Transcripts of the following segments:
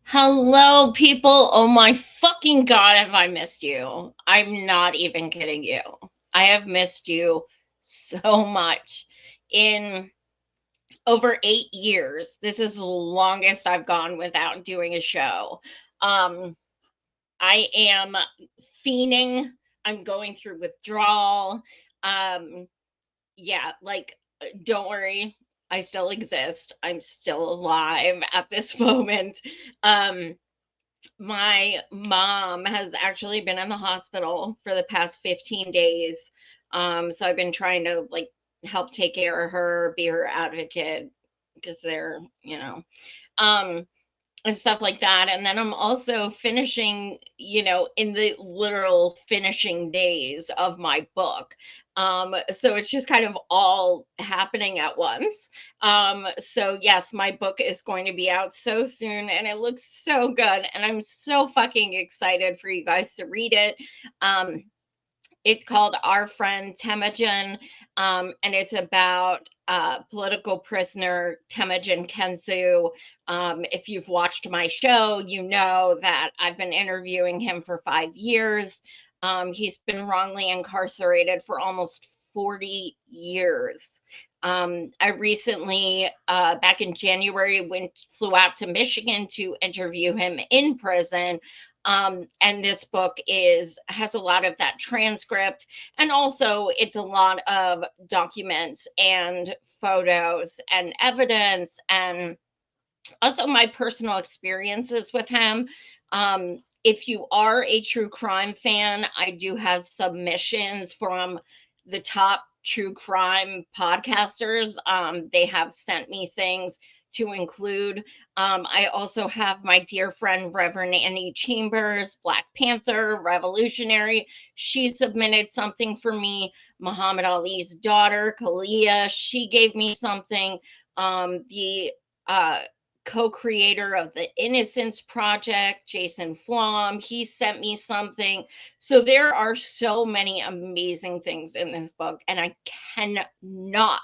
Hello, people. Oh my fucking God, have I missed you? I'm not even kidding you. I have missed you so much. In over 8 years, this is the longest I've gone without doing a show. I am fiending. I'm going through withdrawal. Um, yeah, don't worry. I still exist. I'm still alive at this moment. Um, my mom has actually been in the hospital for the past 15 days. So I've been trying to help take care of her, be her advocate because they're, um, and stuff like that. And then I'm also finishing, in the literal finishing days of my book. So it's just kind of all happening at once. So yes, my book is going to be out so soon and it looks so good. And I'm so fucking excited for you guys to read it. It's called Our Friend Temujin, and it's about political prisoner Temujin Kensu. If you've watched my show, you know that I've been interviewing him for 5 years. He's been wrongly incarcerated for almost 40 years. I recently, back in January, flew out to Michigan to interview him in prison. And this book has a lot of that transcript, and also it's a lot of documents and photos and evidence, and also my personal experiences with him. If you are a true crime fan, I do have submissions from the top true crime podcasters. They have sent me things to include. I also have my dear friend, Reverend Annie Chambers, Black Panther, revolutionary. She submitted something for me. Muhammad Ali's daughter, Kalia, she gave me something. The co-creator of the Innocence Project, Jason Flom, he sent me something. So there are so many amazing things in this book, and I cannot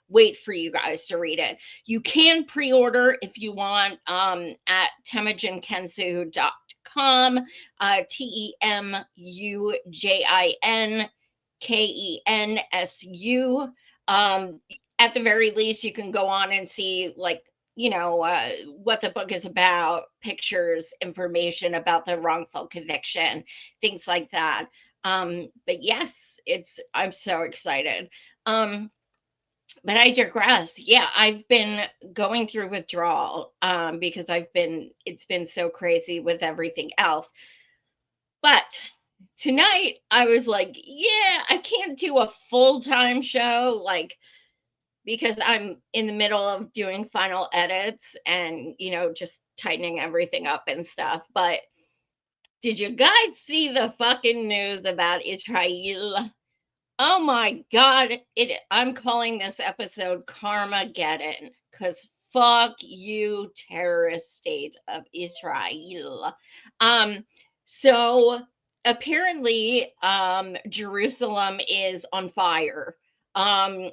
wait for you guys to read it. You can pre-order if you want at temujinkensu.com, TEMUJINKENSU. At the very least, you can go on and see what the book is about, pictures, information about the wrongful conviction, things like that. But yes, I'm so excited. But I digress. Yeah, I've been going through withdrawal because it's been so crazy with everything else. But tonight I was like, yeah, I can't do a full-time show, because I'm in the middle of doing final edits and, just tightening everything up and stuff. But did you guys see the fucking news about Israel? Oh my God. I'm calling this episode Karmageddon because fuck you, terrorist state of Israel. So apparently, Jerusalem is on fire. And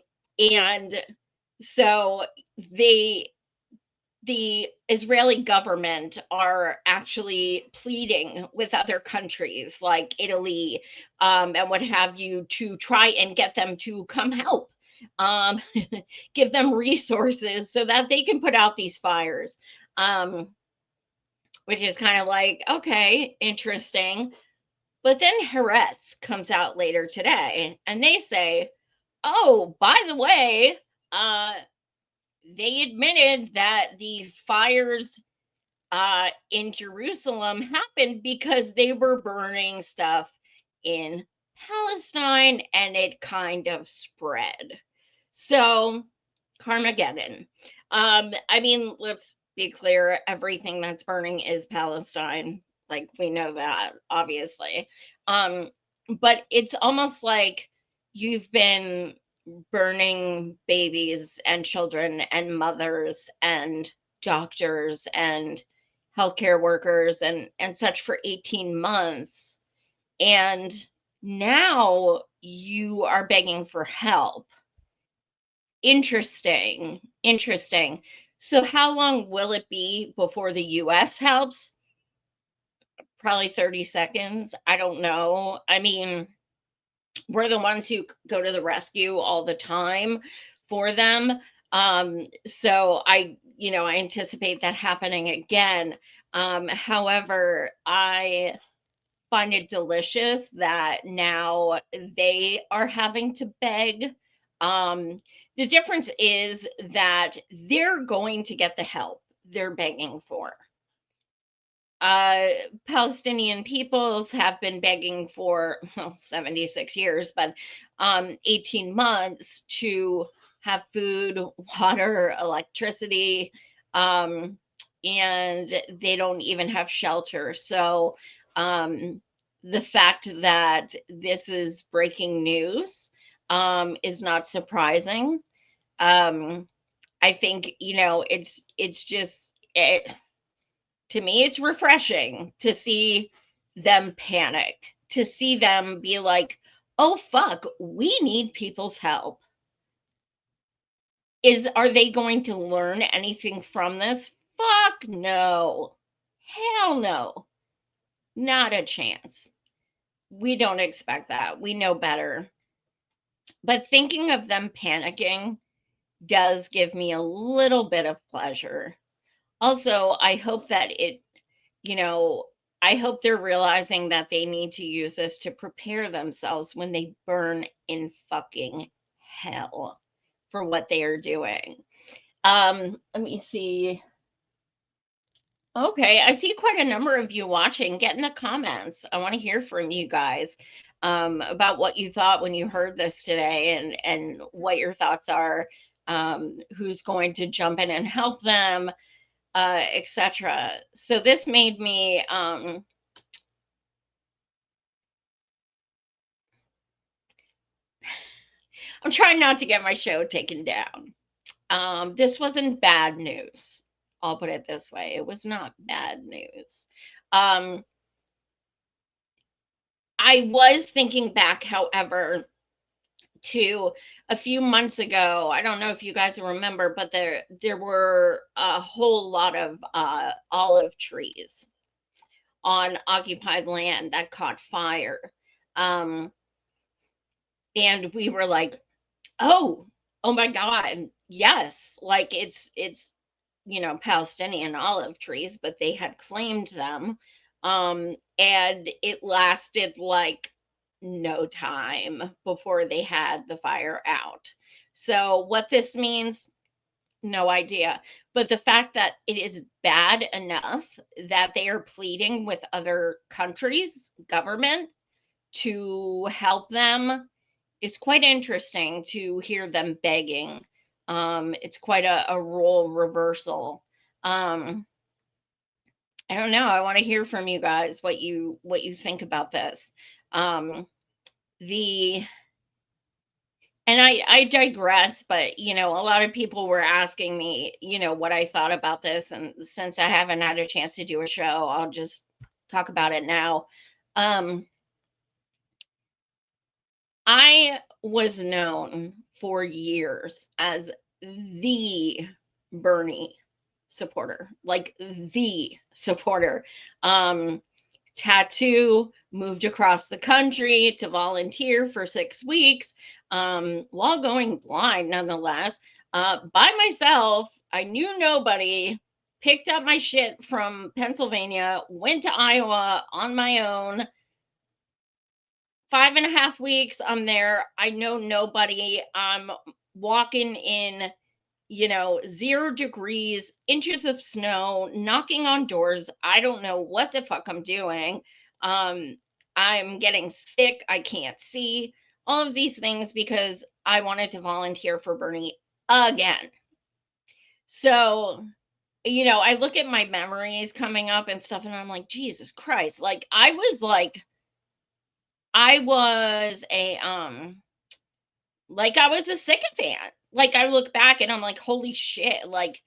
so the Israeli government are actually pleading with other countries like Italy and what have you to try and get them to come help um, give them resources so that they can put out these fires. Um, which is kind of like, okay, interesting. But then Haaretz comes out later today and they say, oh, by the way, uh, they admitted that the fires in Jerusalem happened because they were burning stuff in Palestine and it kind of spread. So, Karmageddon. I mean, let's be clear, everything that's burning is Palestine. Like, we know that, obviously. Um, but it's almost like you've been burning babies and children and mothers and doctors and healthcare workers and such for 18 months, and now you are begging for help. Interesting, interesting. So how long will it be before the US helps? Probably 30 seconds. I don't know. I mean, we're the ones who go to the rescue all the time for them. So I anticipate that happening again. However, I find it delicious that now they are having to beg. The difference is that they're going to get the help they're begging for. uh, Palestinian peoples have been begging for, well, 76 years, but 18 months to have food, water, electricity, um, and they don't even have shelter. So the fact that this is breaking news is not surprising. Um, I think, it's just to me, it's refreshing to see them panic, to see them be like, oh, fuck, we need people's help. Are they going to learn anything from this? Fuck no. Hell no. Not a chance. We don't expect that. We know better. But thinking of them panicking does give me a little bit of pleasure. Also, I hope that you know, I hope they're realizing that they need to use this to prepare themselves when they burn in fucking hell for what they are doing. Let me see. Okay, I see quite a number of you watching. Get in the comments. I want to hear from you guys about what you thought when you heard this today, and what your thoughts are. Who's going to jump in and help them, etc. So this made me I'm trying not to get my show taken down. This wasn't bad news. I'll put it this way. It was not bad news. Um, I was thinking back, however, to a few months ago. I don't know if you guys remember, but there were a whole lot of olive trees on occupied land that caught fire. Um, and we were like, oh, oh my God, yes, like it's Palestinian olive trees, but they had claimed them. And it lasted like no time before they had the fire out. So what this means, no idea. But the fact that it is bad enough that they are pleading with other countries' government to help them, it's quite interesting to hear them begging. It's quite a role reversal. Um, I don't know. I want to hear from you guys what you think about this. Um, the and I digress, but a lot of people were asking me, what I thought about this, and since I haven't had a chance to do a show, I'll just talk about it now. Um, I was known for years as the Bernie supporter, like the supporter. Um, Tattoo, moved across the country to volunteer for 6 weeks. while going blind nonetheless, by myself. I knew nobody, picked up my shit from Pennsylvania, went to Iowa on my own. 5.5 weeks I'm there. I know nobody. I'm walking in, 0 degrees, inches of snow, knocking on doors. I don't know what the fuck I'm doing. Um, I'm getting sick. I can't see. All of these things because I wanted to volunteer for Bernie again. So, I look at my memories coming up and stuff, and I'm like, Jesus Christ. I was I was a sycophant. Like, I look back and I'm like, holy shit, like,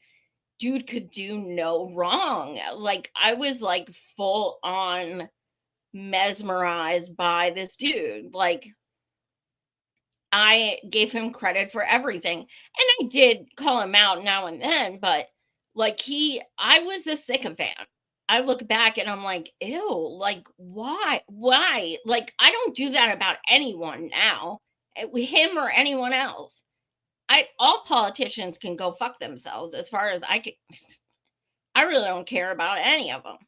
dude could do no wrong. Like, I was like full on mesmerized by this dude. Like, I gave him credit for everything. And I did call him out now and then, but like, I was a sycophant. I look back and I'm like, ew, like, why? Why? Like, I don't do that about anyone now, him or anyone else. All politicians can go fuck themselves as far as I can. I really don't care about any of them.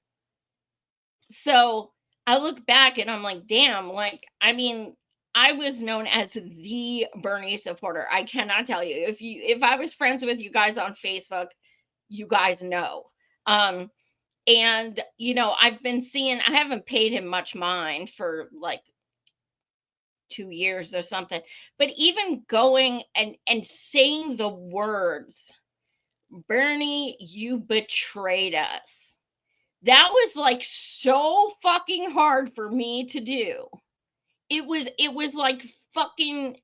So I look back and I'm like, damn, like, I mean, I was known as the Bernie supporter. I cannot tell you. If I was friends with you guys on Facebook, you guys know. Um, and I've been seeing, I haven't paid him much mind for like 2 years or something, but even going and saying the words, Bernie, you betrayed us. That was like so fucking hard for me to do. It was like fucking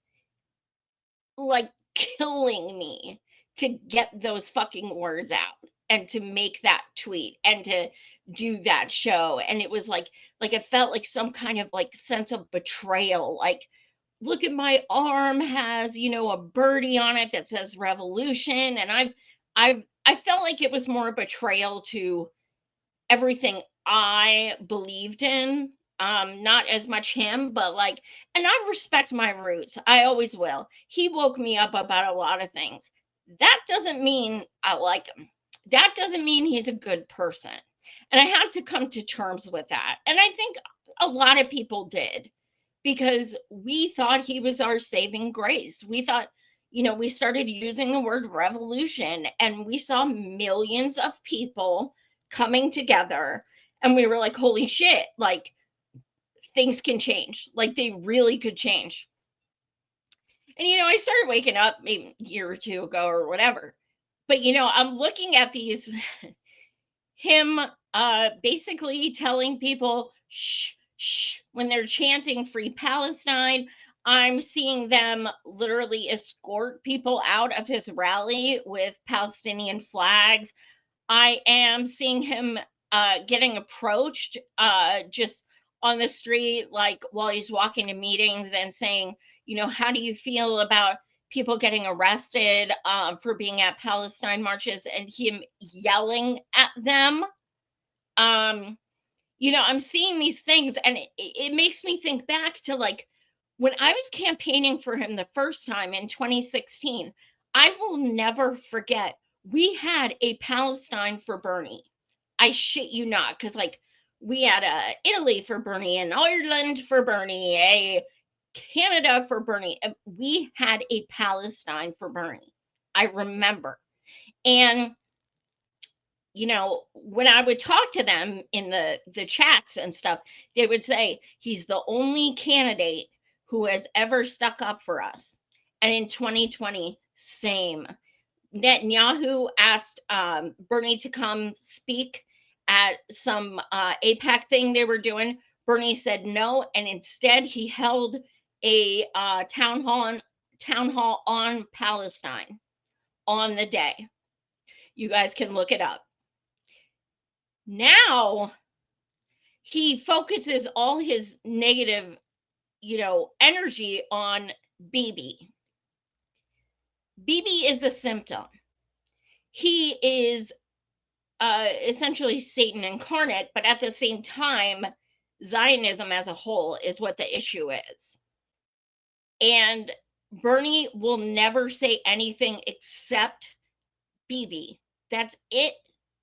like killing me to get those fucking words out and to make that tweet and to do that show. And it was like it felt like some kind of like sense of betrayal. Like, look at my arm has, a birdie on it that says revolution. And I felt like it was more betrayal to everything I believed in. Not as much him, but like, and I respect my roots. I always will. He woke me up about a lot of things. That doesn't mean I like him. That doesn't mean he's a good person. And I had to come to terms with that. And I think a lot of people did, because we thought he was our saving grace. We thought, we started using the word revolution and we saw millions of people coming together, and we were like, holy shit, like, things can change. Like, they really could change. And I started waking up maybe a year or two ago or whatever. But I'm looking at these him basically telling people shh shh when they're chanting free Palestine. I'm seeing them literally escort people out of his rally with Palestinian flags. I am seeing him getting approached just on the street, like while he's walking to meetings, and saying, how do you feel about people getting arrested for being at Palestine marches, and him yelling at them. I'm seeing these things, and it makes me think back to like when I was campaigning for him the first time in 2016. I will never forget, we had a Palestine for Bernie. I shit you not, because like we had a Italy for Bernie, and Ireland for Bernie, a Canada for Bernie. We had a Palestine for Bernie. I remember. And when I would talk to them in the chats and stuff, they would say he's the only candidate who has ever stuck up for us. And in 2020, same. Netanyahu asked Bernie to come speak at some APAC thing they were doing. Bernie said no, and instead he held a town hall on Palestine on the day. You guys can look it up. Now he focuses all his negative, energy on Bibi. Bibi is a symptom. He is essentially Satan incarnate, but at the same time, Zionism as a whole is what the issue is. And Bernie will never say anything except Bibi. That's it.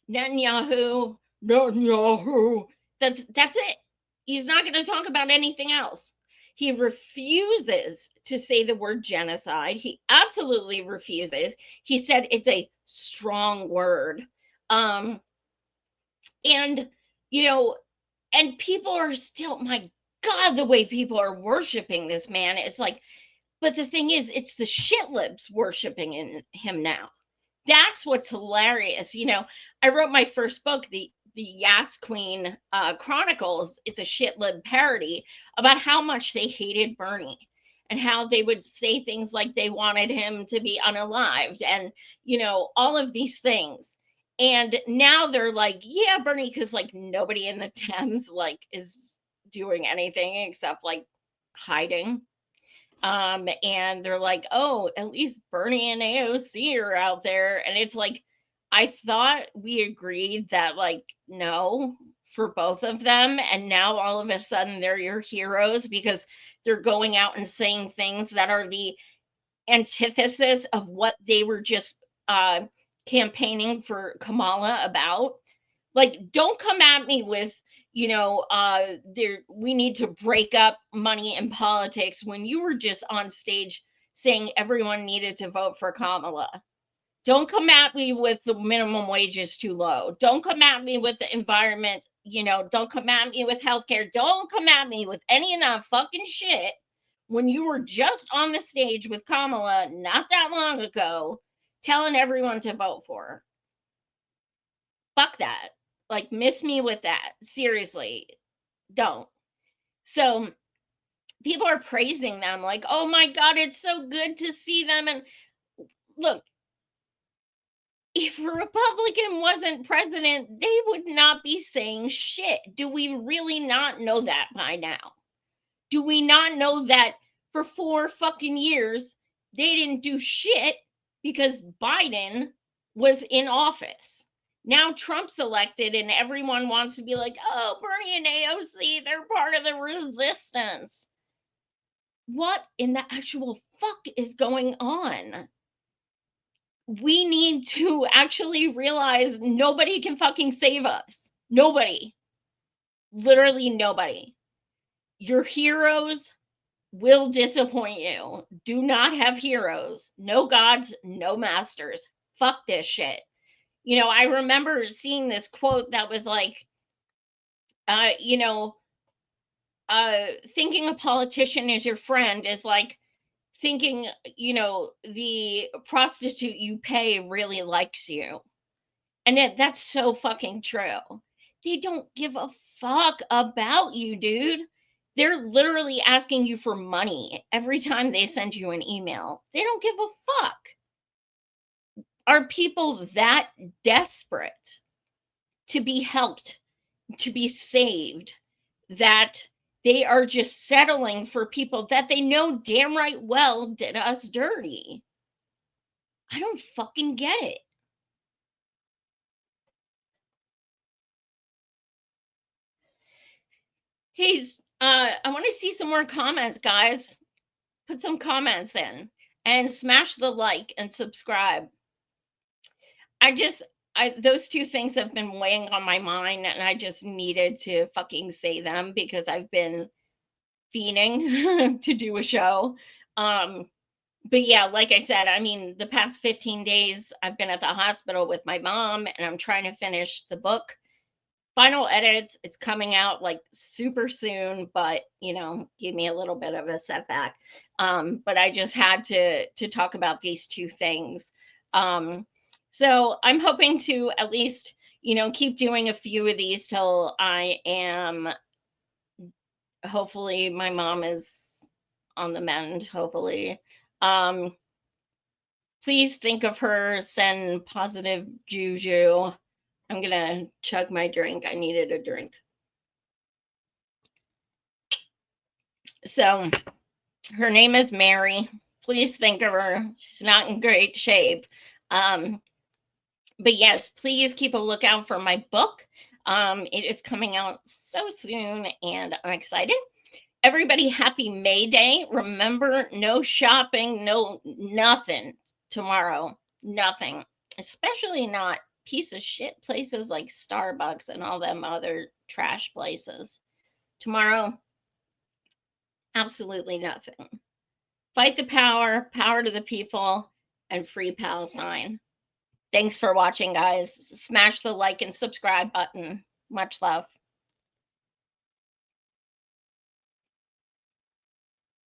Netanyahu, Netanyahu. That's it. He's not going to talk about anything else. He refuses to say the word genocide. He absolutely refuses. He said it's a strong word. Um, and you know, and people are still, my God, the way people are worshiping this man. It's like, but the thing is, it's the shit libs worshiping in him now. That's what's hilarious. I wrote my first book, the Yas Queen Chronicles. It's a shit lib parody about how much they hated Bernie and how they would say things like they wanted him to be unalived and all of these things. And now they're like, yeah, Bernie, because like nobody in the Thames like is doing anything except like hiding. And they're like, oh, at least Bernie and AOC are out there. And it's like, I thought we agreed that, like, no, for both of them. And now all of a sudden they're your heroes because they're going out and saying things that are the antithesis of what they were just campaigning for Kamala about. Like, don't come at me with, we need to break up money in politics when you were just on stage saying everyone needed to vote for Kamala. Don't come at me with the minimum wage is too low. Don't come at me with the environment. Don't come at me with healthcare. Don't come at me with any of that fucking shit when you were just on the stage with Kamala not that long ago telling everyone to vote for her. Fuck that. Like, miss me with that. Seriously, don't. So people are praising them like, oh my God, it's so good to see them. And look, if a Republican wasn't president, they would not be saying shit. Do we really not know that by now? Do we not know that for 4 fucking years, they didn't do shit because Biden was in office? Now Trump's elected and everyone wants to be like, oh, Bernie and AOC, they're part of the resistance. What in the actual fuck is going on? We need to actually realize nobody can fucking save us. Nobody. Literally nobody. Your heroes will disappoint you. Do not have heroes. No gods, no masters. Fuck this shit. I remember seeing this quote that was like, thinking a politician is your friend is like thinking, the prostitute you pay really likes you. And that's so fucking true. They don't give a fuck about you, dude. They're literally asking you for money every time they send you an email. They don't give a fuck. Are people that desperate to be helped, to be saved, that they are just settling for people that they know damn right well did us dirty? I don't fucking get it. Hey, I want to see some more comments, guys. Put some comments in and smash the like and subscribe. Those two things have been weighing on my mind and I just needed to fucking say them because I've been fiending to do a show. But yeah, like I said, I mean, the past 15 days I've been at the hospital with my mom and I'm trying to finish the book. Final edits, it's coming out like super soon, but give me a little bit of a setback. But I just had to talk about these two things. So I'm hoping to at least, keep doing a few of these till I am, hopefully my mom is on the mend, hopefully. Please think of her, send positive juju. I'm gonna chug my drink. I needed a drink. So her name is Mary. Please think of her. She's not in great shape. But yes, please keep a lookout for my book. It is coming out so soon and I'm excited. Everybody, happy May Day. Remember, no shopping, no nothing tomorrow. Nothing. Especially not piece of shit places like Starbucks and all them other trash places. Tomorrow, absolutely nothing. Fight the power, power to the people, and free Palestine. Thanks for watching, guys. Smash the like and subscribe button. Much love.